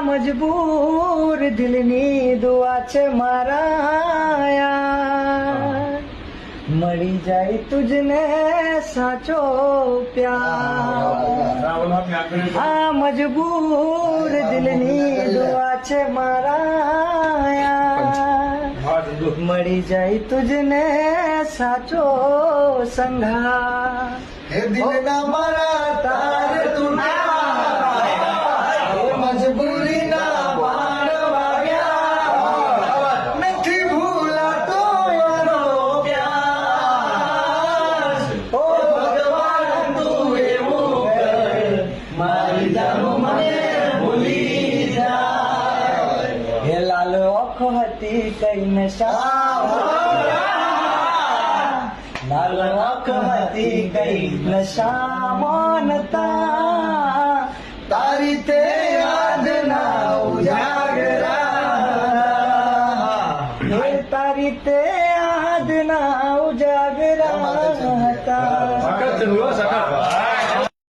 મજબૂર દિલની દુઆ છે મારા, મળી જાય તુજને સાચો પ્યાર. આ મજબૂર દિલની દુઆ છે મારા, મળી જાય તુજને સાચો સંઘા. હે દિલના મારા તાર તૂટ્યા, મજબૂરીના બાણ વાગ્યા, નથી ભૂલાતો મારો પ્યાર. ઓ ભગવાન તું એવું કર, મારી જાનો મને ભૂલી જાય. હે લાલ ઓખો હતી કઈ નશા, લાલ આંખ હતી કઈ નશા માનતા, તારી તે યાદ ના ઉજાગરા, હે તારી તે યાદ ના ઉજાગરા હતા.